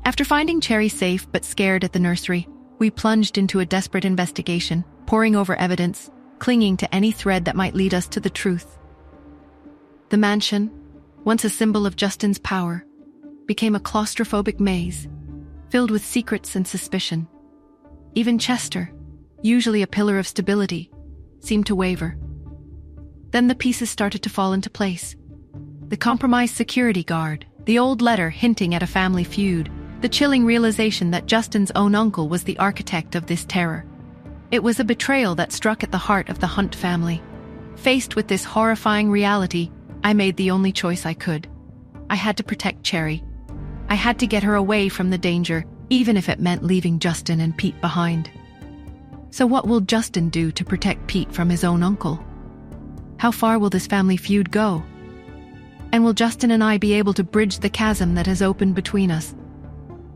After finding Cherry safe but scared at the nursery, we plunged into a desperate investigation, poring over evidence, clinging to any thread that might lead us to the truth. The mansion, once a symbol of Justin's power, became a claustrophobic maze, filled with secrets and suspicion. Even Chester, usually a pillar of stability, seemed to waver. Then the pieces started to fall into place. The compromised security guard, the old letter hinting at a family feud, the chilling realization that Justin's own uncle was the architect of this terror. It was a betrayal that struck at the heart of the Hunt family. Faced with this horrifying reality, I made the only choice I could. I had to protect Cherry. I had to get her away from the danger, even if it meant leaving Justin and Pete behind. So what will Justin do to protect Pete from his own uncle? How far will this family feud go? And will Justin and I be able to bridge the chasm that has opened between us?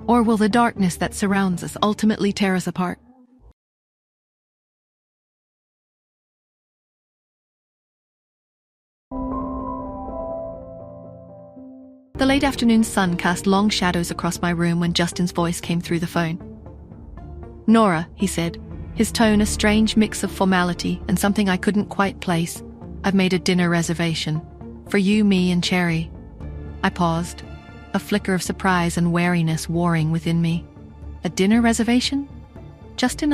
Or will the darkness that surrounds us ultimately tear us apart? The late afternoon sun cast long shadows across my room when Justin's voice came through the phone. "Nora," he said, his tone a strange mix of formality and something I couldn't quite place. "I've made a dinner reservation. For you, me, and Cherry." I paused, a flicker of surprise and wariness warring within me. "A dinner reservation? Justin,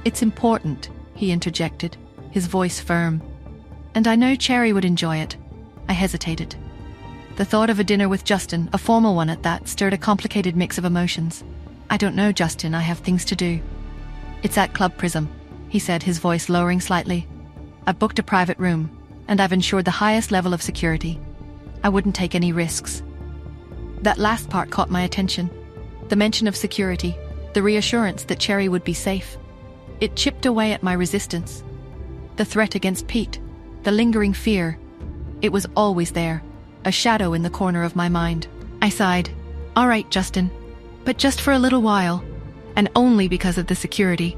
It's important," he interjected, his voice firm. "And I know Cherry would enjoy it." I hesitated. The thought of a dinner with Justin, a formal one at that, stirred a complicated mix of emotions. "I don't know, Justin, I have things to do." "It's at Club Prism," he said, his voice lowering slightly. "I've booked a private room, and I've ensured the highest level of security. I wouldn't take any risks." That last part caught my attention. The mention of security, the reassurance that Cherry would be safe. It chipped away at my resistance. The threat against Pete, the lingering fear, it was always there, a shadow in the corner of my mind. I sighed. "All right, Justin, but just for a little while, and only because of the security."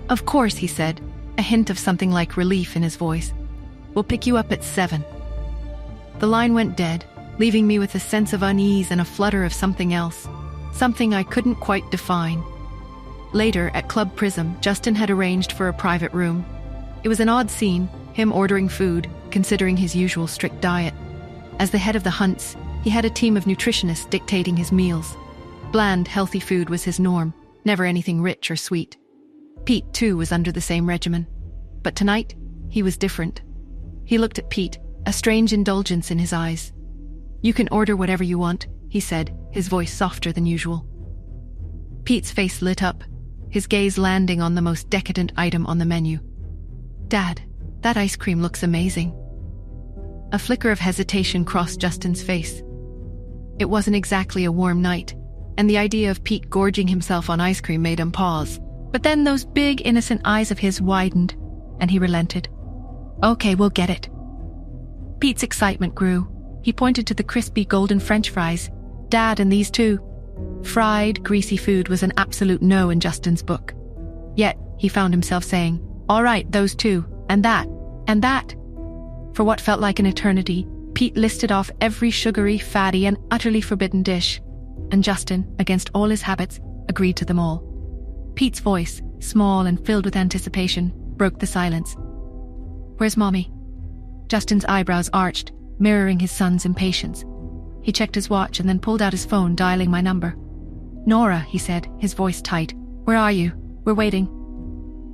"Of course," he said, a hint of something like relief in his voice. "We'll pick you up at 7. The line went dead, leaving me with a sense of unease and a flutter of something else, something I couldn't quite define. Later, at Club Prism, Justin had arranged for a private room. It was an odd scene, him ordering food, considering his usual strict diet. As the head of the Hunts, he had a team of nutritionists dictating his meals. Bland, healthy food was his norm, never anything rich or sweet. Pete, too, was under the same regimen. But tonight, he was different. He looked at Pete, a strange indulgence in his eyes. "You can order whatever you want," he said, his voice softer than usual. Pete's face lit up, his gaze landing on the most decadent item on the menu. "Dad, that ice cream looks amazing." A flicker of hesitation crossed Justin's face. It wasn't exactly a warm night, and the idea of Pete gorging himself on ice cream made him pause. But then those big, innocent eyes of his widened, and he relented. "Okay, we'll get it." Pete's excitement grew. He pointed to the crispy golden French fries. "Dad, and these too." Fried, greasy food was an absolute no in Justin's book. Yet, he found himself saying, "All right, those too, and that, and that." For what felt like an eternity, Pete listed off every sugary, fatty, and utterly forbidden dish, and Justin, against all his habits, agreed to them all. Pete's voice, small and filled with anticipation, broke the silence. "Where's Mommy?" Justin's eyebrows arched, mirroring his son's impatience. He checked his watch and then pulled out his phone, dialing my number. "Nora," he said, his voice tight. "Where are you? We're waiting."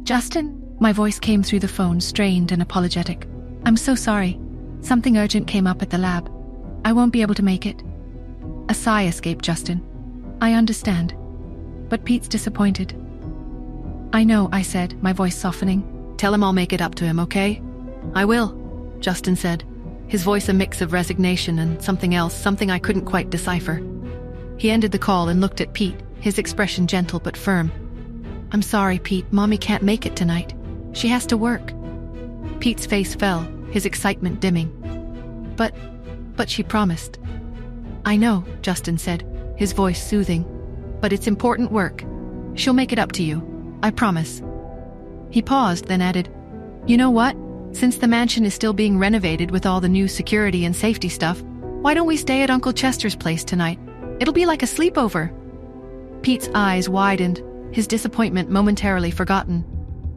"Justin?" My voice came through the phone, strained and apologetic. "I'm so sorry. Something urgent came up at the lab. I won't be able to make it." A sigh escaped Justin. "I understand." But Pete's disappointed. "I know," I said, my voice softening. "Tell him I'll make it up to him, okay?" "I will," Justin said, his voice a mix of resignation and something else, something I couldn't quite decipher. He ended the call and looked at Pete, his expression gentle but firm. "I'm sorry, Pete, Mommy can't make it tonight. She has to work." Pete's face fell, his excitement dimming. But she promised." "I know," Justin said, his voice soothing. "But it's important work. She'll make it up to you. I promise." He paused, then added, "You know what? Since the mansion is still being renovated with all the new security and safety stuff, why don't we stay at Uncle Chester's place tonight? It'll be like a sleepover. Pete's eyes widened, his disappointment momentarily forgotten.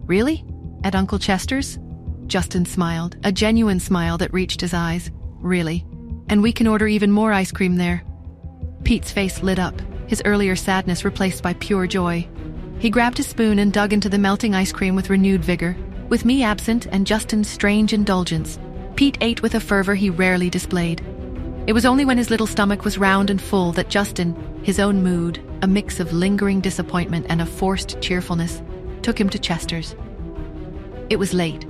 Really? At Uncle Chester's? Justin smiled, a genuine smile that reached his eyes. Really? And we can order even more ice cream there. Pete's face lit up, his earlier sadness replaced by pure joy. He grabbed his spoon and dug into the melting ice cream with renewed vigor. With me absent and Justin's strange indulgence, Pete ate with a fervor he rarely displayed. It was only when his little stomach was round and full that Justin, his own mood, a mix of lingering disappointment and a forced cheerfulness, took him to Chester's. It was late,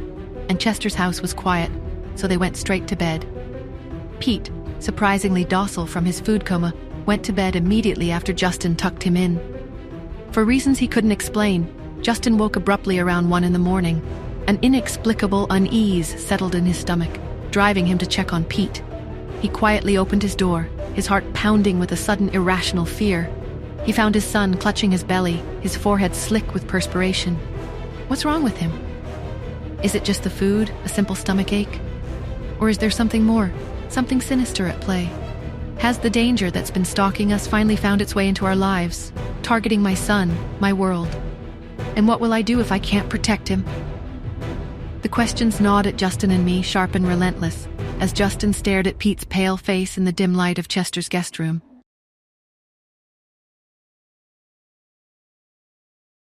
and Chester's house was quiet, so they went straight to bed. Pete, surprisingly docile from his food coma, went to bed immediately after Justin tucked him in. For reasons he couldn't explain, Justin woke abruptly around 1 a.m. An inexplicable unease settled in his stomach, driving him to check on Pete. He quietly opened his door, his heart pounding with a sudden irrational fear. He found his son clutching his belly, his forehead slick with perspiration. What's wrong with him? Is it just the food, a simple stomach ache? Or is there something more, something sinister at play? Has the danger that's been stalking us finally found its way into our lives, targeting my son, my world? And what will I do if I can't protect him? The questions gnawed at Justin and me, sharp and relentless, as Justin stared at Pete's pale face in the dim light of Chester's guest room.